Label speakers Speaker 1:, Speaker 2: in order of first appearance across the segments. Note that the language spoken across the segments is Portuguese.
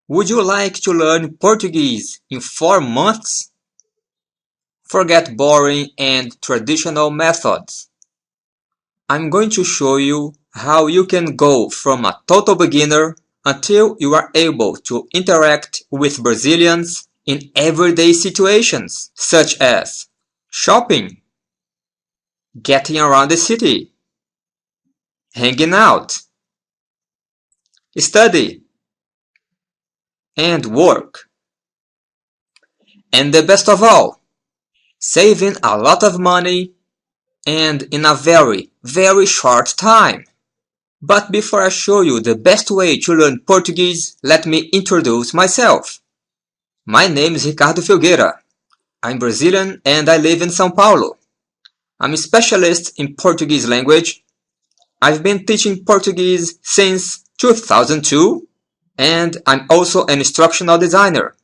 Speaker 1: Would you like to learn Portuguese in 4 months? Forget boring and traditional methods. I'm going to show you how you can go from a total beginner until you are able to interact with Brazilians in everyday situations, such as shopping, getting around the city, hanging out, study, and work. And the best of all, saving a lot of money and in a very, very short time. But before I show you the best way to learn Portuguese, let me introduce myself. My name is Ricardo Filgueira. I'm Brazilian and I live in São Paulo. I'm a specialist in Portuguese language. I've been teaching Portuguese since 2002 and I'm also an instructional designer.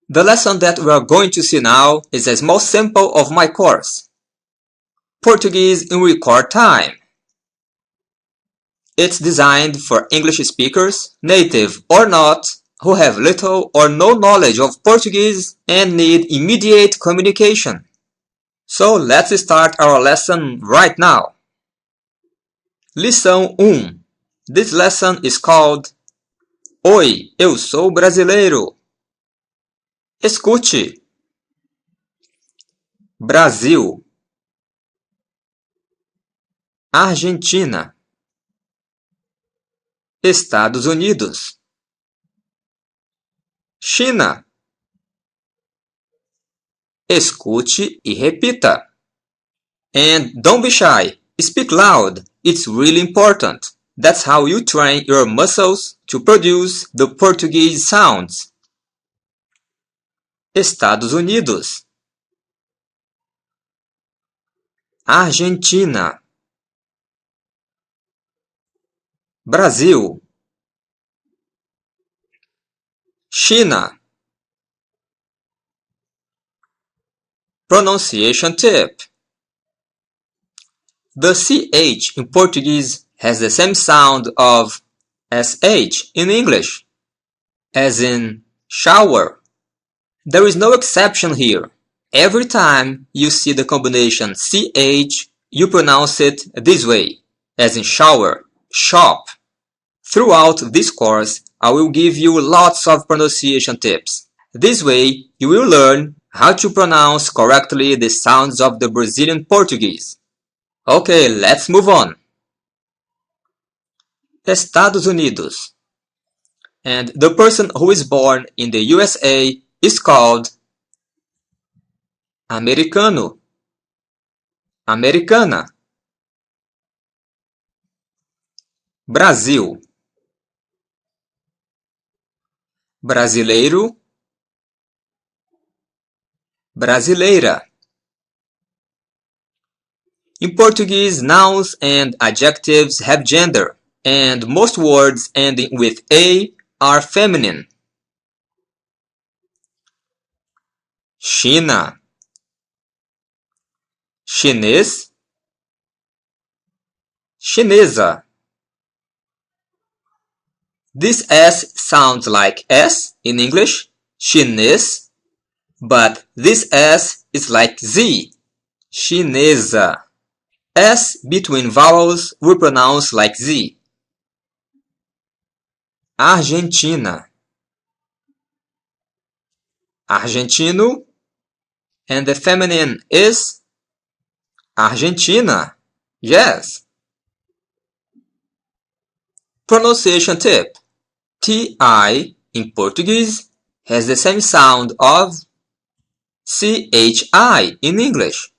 Speaker 1: The lesson that we are going to see now is a small sample of my course. Portuguese in record time. It's designed for English speakers, native or not, who have little or no knowledge of Portuguese and need immediate communication. So let's start our lesson right now. Lição 1. This lesson is called Oi, eu sou brasileiro. Escute. Brasil. Argentina. Estados Unidos. China. Escute e repita. And don't be shy. Speak loud. It's really important. That's how you train your muscles to produce the Portuguese sounds. Estados Unidos. Argentina. Brasil. China. Pronunciation tip. The CH in Portuguese has the same sound of SH in English, as in shower. There is no exception here. Every time you see the combination CH, you pronounce it this way, as in shower, shop. Throughout this course, I will give you lots of pronunciation tips. This way, you will learn how to pronounce correctly the sounds of the Brazilian Portuguese. Okay, let's move on. Estados Unidos. And the person who is born in the USA is called americano, americana. Brasil. Brasileiro, brasileira. In Portuguese, nouns and adjectives have gender, and most words ending with A are feminine. China. Chinês, chinesa. This S sounds like S in English, chinês, but this S is like Z, chinesa. S between vowels we pronounce like Z. Argentina. Argentino, and the feminine is Argentina. Yes. Pronunciation tip. TI in Portuguese has the same sound of CHI in English.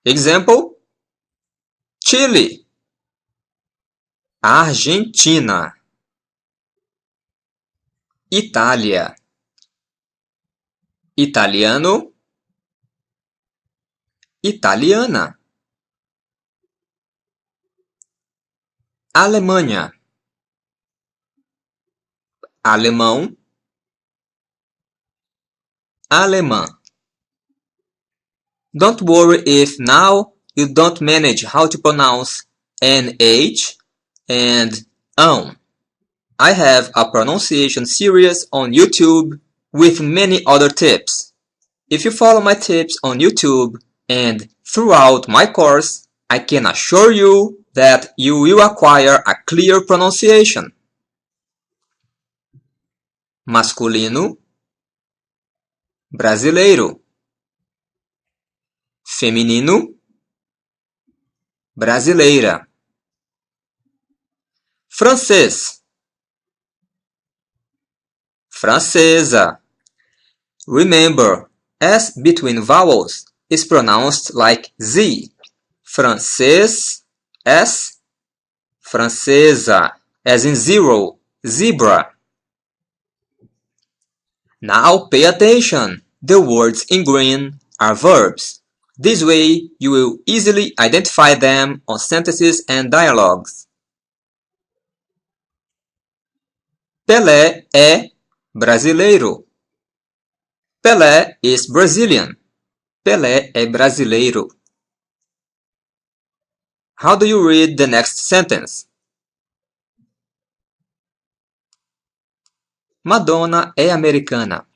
Speaker 1: Example: Chile, Argentina. Itália, italiano, italiana. Alemanha, alemão, alemã. Don't worry if now you don't manage how to pronounce NH and I have a pronunciation series on YouTube with many other tips. If you follow my tips on YouTube and throughout my course, I can assure you that you will acquire a clear pronunciation. Masculino, brasileiro. Feminino, brasileira. Francês, francesa. Remember, S between vowels is pronounced like Z. Francês, S. Francesa, as in zero, zebra. Now pay attention. The words in green are verbs. This way, you will easily identify them on sentences and dialogues. Pelé é brasileiro. Pelé is Brazilian. Pelé é brasileiro. How do you read the next sentence? Madonna é americana.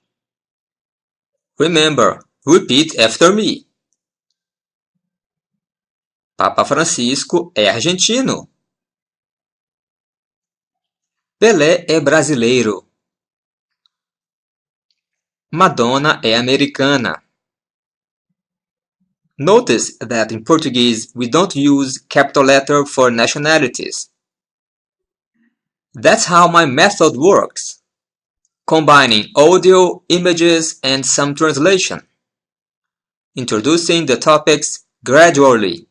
Speaker 1: Remember, repeat after me. Papa Francisco é argentino. Pelé é brasileiro. Madonna é americana. Notice that in Portuguese we don't use capital letter for nationalities. That's how my method works, combining audio, images, and some translation, introducing the topics gradually.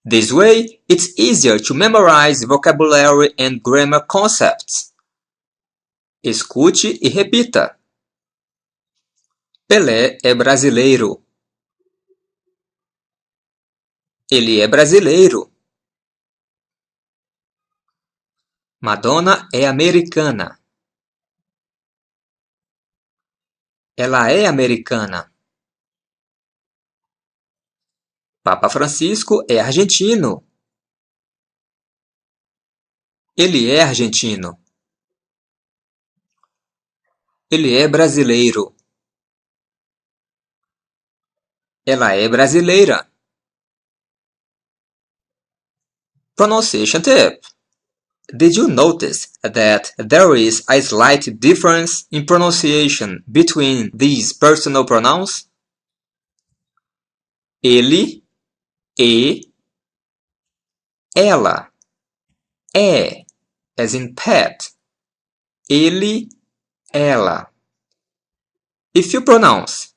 Speaker 1: This way, it's easier to memorize vocabulary and grammar concepts. Escute e repita. Pelé é brasileiro. Ele é brasileiro. Madonna é americana. Ela é americana. Papa Francisco é argentino. Ele é argentino. Ele é brasileiro. Ela é brasileira. Pronunciation tip. Did you notice that there is a slight difference in pronunciation between these personal pronouns? Ele, e, ela, é, as in pet. Ele, ela. If you pronounce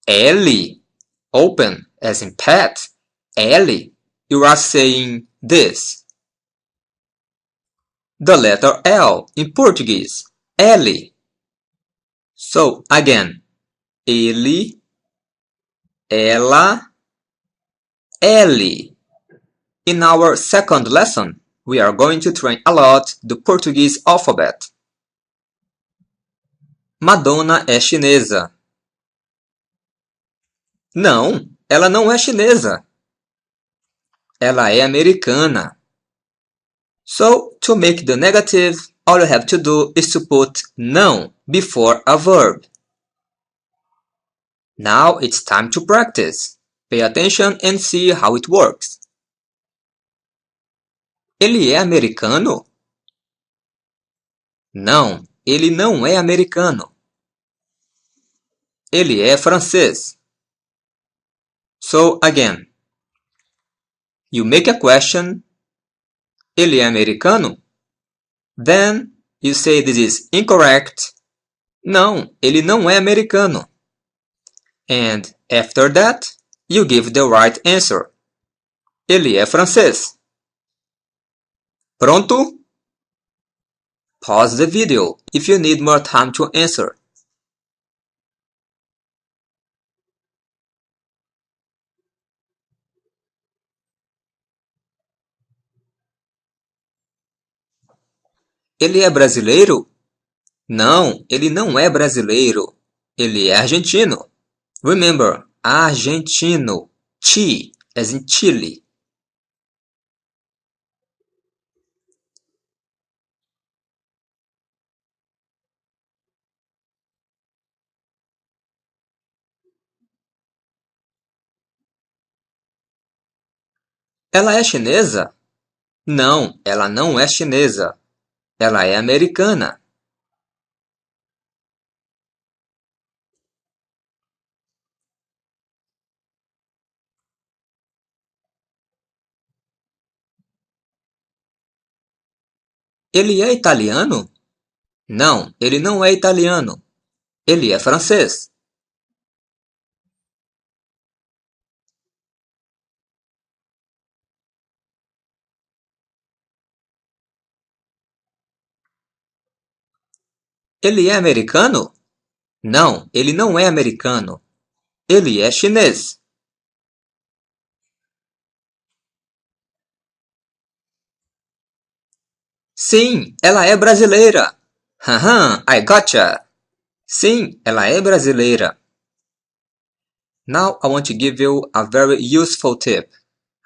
Speaker 1: ele, open, as in pet, ele, you are saying this. The letter L in Portuguese, ele. So, again, ele, ela, ele. In our second lesson, we are going to train a lot the Portuguese alphabet. Madonna é chinesa. Não, ela não é chinesa. Ela é americana. So, to make the negative, all you have to do is to put não before a verb. Now it's time to practice. Pay attention and see how it works. Ele é americano? Não, ele não é americano. Ele é francês. So, again, you make a question. Ele é americano? Then you say this is incorrect. Não, ele não é americano. And after that, you give the right answer. Ele é francês. Pronto? Pause the video if you need more time to answer. Ele é brasileiro? Não, ele não é brasileiro. Ele é argentino. Remember, argentino. Chi, as in Chile. Ela é chinesa? Não, ela não é chinesa. Ela é americana. Ele é italiano? Não, ele não é italiano. Ele é francês. Ele é americano? Não, ele não é americano. Ele é chinês. Sim, ela é brasileira. Haha, I gotcha. Sim, ela é brasileira. Now I want to give you a very useful tip.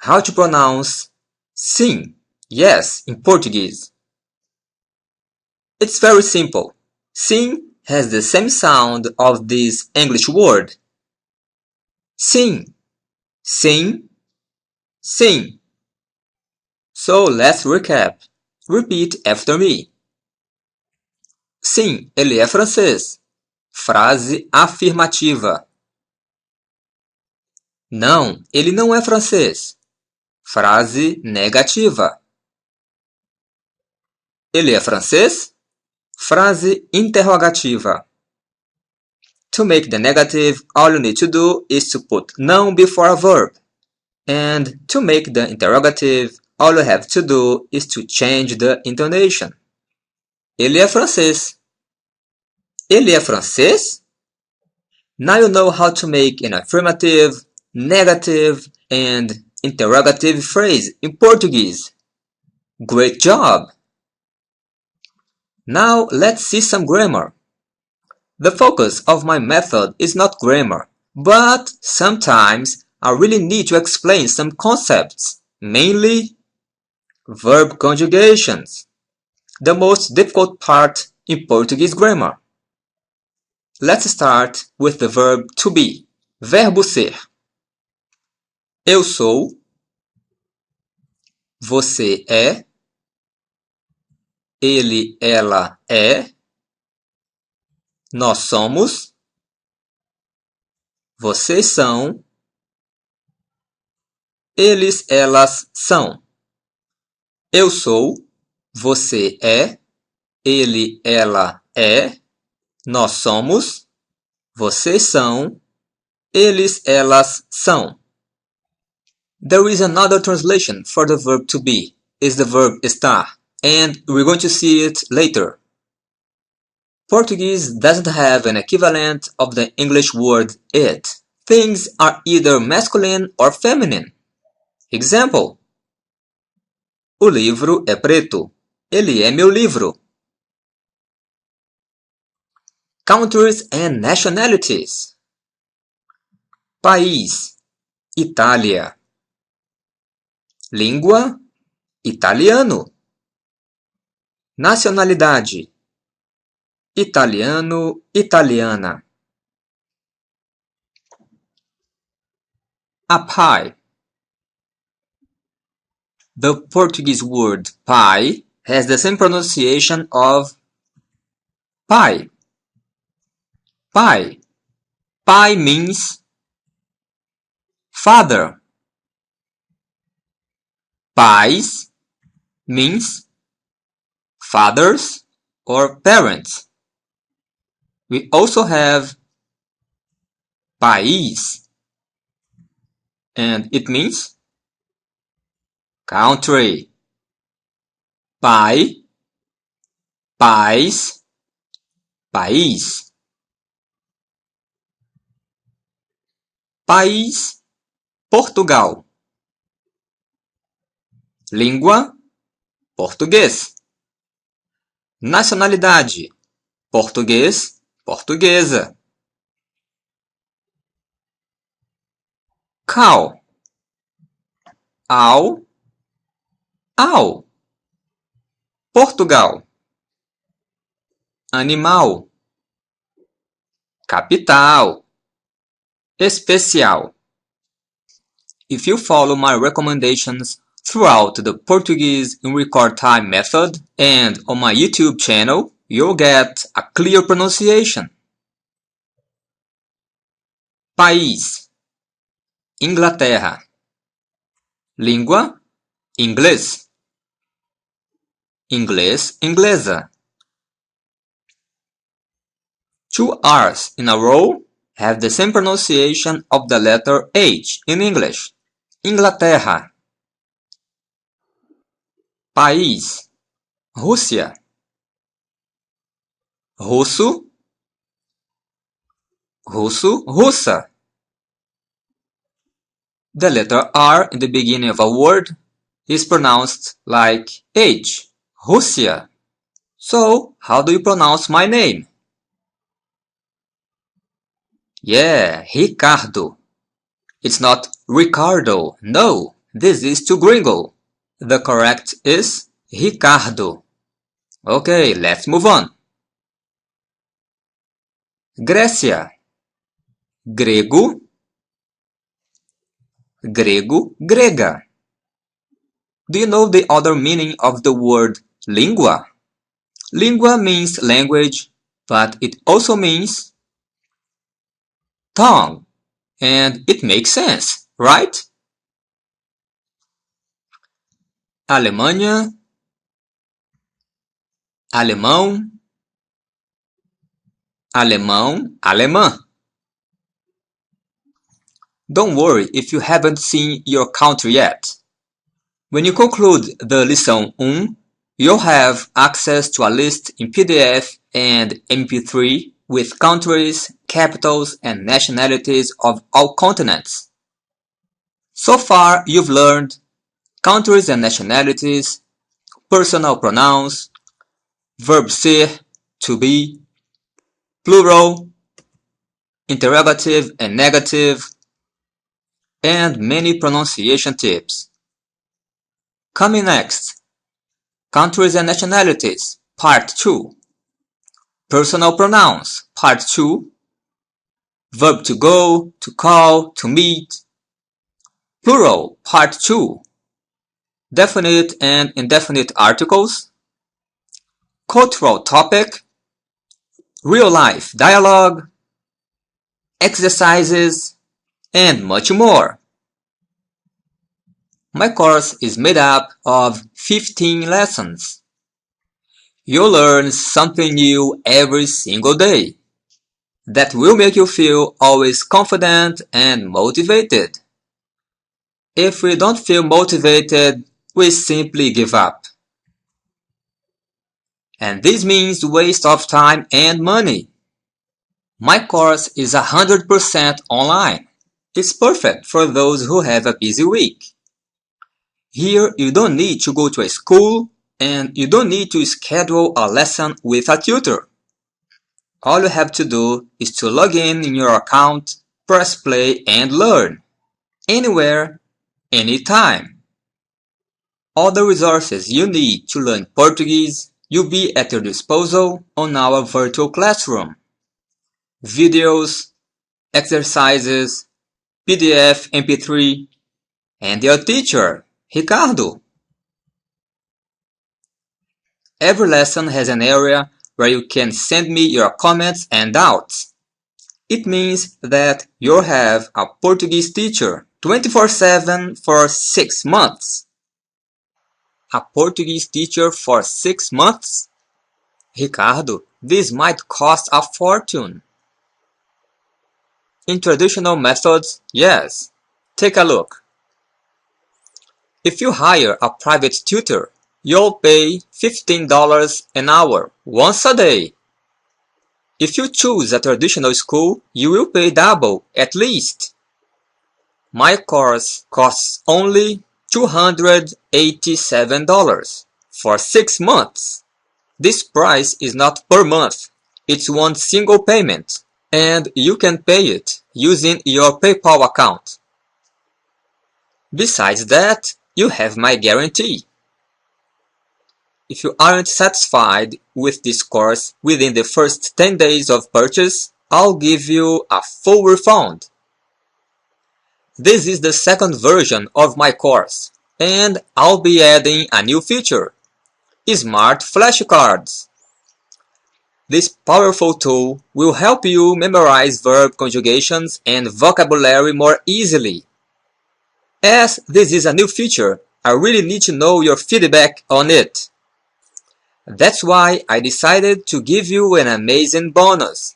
Speaker 1: How to pronounce sim, yes, in Portuguese. It's very simple. Sim has the same sound of this English word. Sim, sim, sim. So let's recap. Repeat after me. Sim, ele é francês. Frase afirmativa. Não, ele não é francês. Frase negativa. Ele é francês? Frase interrogativa. To make the negative, all you need to do is to put não before a verb. And to make the interrogative, all you have to do is to change the intonation. Ele é francês. Ele é francês? Now you know how to make an affirmative, negative, and interrogative phrase in Portuguese. Great job! Now let's see some grammar. The focus of my method is not grammar, but sometimes I really need to explain some concepts, mainly verb conjugations, the most difficult part in Portuguese grammar. Let's start with the verb to be, verbo ser. Eu sou, você é, ele, ela é, nós somos, vocês são, eles, elas são. Eu sou, você é, ele, ela é, nós somos, vocês são, eles, elas são. There is another translation for the verb to be, is the verb estar, and we're going to see it later. Portuguese doesn't have an equivalent of the English word it. Things are either masculine or feminine. Example: o livro é preto. Ele é meu livro. Countries and nationalities. País: Itália. Língua: italiano. Nacionalidade: italiano, italiana. A pie. The Portuguese word pie has the same pronunciation of pie. Pai. Pai means father. Pais means fathers or parents. We also have país, and it means country. Pai, pais, país. País: Portugal. Língua: português. Nacionalidade: português, portuguesa. Cow. Ao, ao. Portugal. Animal. Capital. Especial. If you follow my recommendations throughout the Portuguese in record time method and on my YouTube channel, you'll get a clear pronunciation. País, Inglaterra. Língua, inglês. Inglês, inglesa. Two R's in a row have the same pronunciation of the letter H in English. Inglaterra. País, Rússia. Russo, russo, russa. The letter R in the beginning of a word is pronounced like H, Rússia. So, how do you pronounce my name? Yeah, Ricardo. It's not Ricardo. No, this is too gringo. The correct is Ricardo. Okay, let's move on. Grécia. Grego. Grego, grega. Do you know the other meaning of the word língua? Língua means language, but it also means tongue. And it makes sense, right? Alemanha, alemão, alemão, alemã. Don't worry if you haven't seen your country yet. When you conclude the Lição 1, you'll have access to a list in PDF and MP3 with countries, capitals, and nationalities of all continents. So far, you've learned countries and nationalities, personal pronouns, verb ser, to be, plural, interrogative and negative, and many pronunciation tips. Coming next, countries and nationalities, part 2. Personal pronouns, part 2. Verb to go, to call, to meet. Plural, part 2. Definite and indefinite articles. Cultural topic. Real life dialogue. Exercises, and much more. My course is made up of 15 lessons. You'll learn something new every single day that will make you feel always confident and motivated. If we don't feel motivated, we simply give up. And this means waste of time and money. My course is 100% online. It's perfect for those who have a busy week. Here you don't need to go to a school and you don't need to schedule a lesson with a tutor. All you have to do is to log in your account, press play and learn. Anywhere, anytime. All the resources you need to learn Portuguese will be at your disposal on our virtual classroom. Videos, exercises, PDF, MP3, and your teacher, Ricardo. Every lesson has an area where you can send me your comments and doubts. It means that you'll have a Portuguese teacher 24/7 for 6 months. A Portuguese teacher for 6 months? Ricardo, this might cost a fortune. In traditional methods, yes. Take a look. If you hire a private tutor, you'll pay $15 an hour, once a day. If you choose a traditional school, you will pay double, at least. My course costs only $287 for 6 months. This price is not per month, it's one single payment, and you can pay it using your PayPal account. Besides that, you have my guarantee. If you aren't satisfied with this course within the first 10 days of purchase, I'll give you a full refund. This is the second version of my course, and I'll be adding a new feature: Smart Flashcards. This powerful tool will help you memorize verb conjugations and vocabulary more easily. As this is a new feature, I really need to know your feedback on it. That's why I decided to give you an amazing bonus.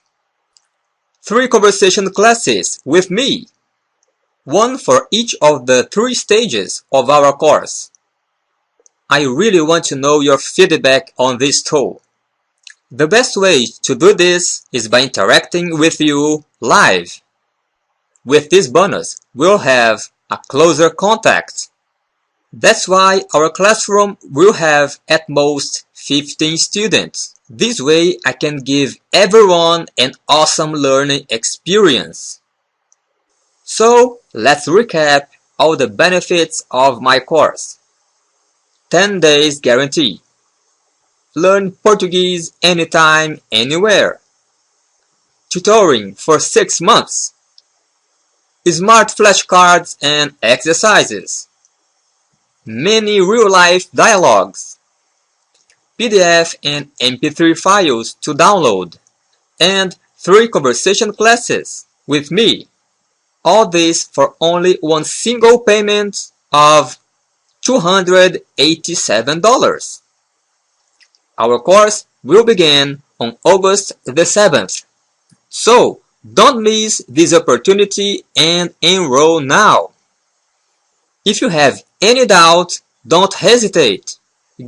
Speaker 1: 3 conversation classes with me. 1 for each of the 3 stages of our course. I really want to know your feedback on this tool. The best way to do this is by interacting with you live. With this bonus, we'll have a closer contact. That's why our classroom will have at most 15 students. This way I can give everyone an awesome learning experience. So let's recap all the benefits of my course. 10 days guarantee. Learn Portuguese anytime, anywhere. Tutoring for 6 months. Smart flashcards and exercises. Many real-life dialogues. PDF and MP3 files to download. And 3 conversation classes with me. All this for only one single payment of $287. Our course will begin on August the 7th. So, don't miss this opportunity and enroll now. If you have any doubt, don't hesitate.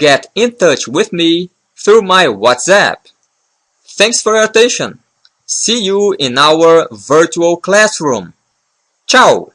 Speaker 1: Get in touch with me through my WhatsApp. Thanks for your attention. See you in our virtual classroom. Ciao!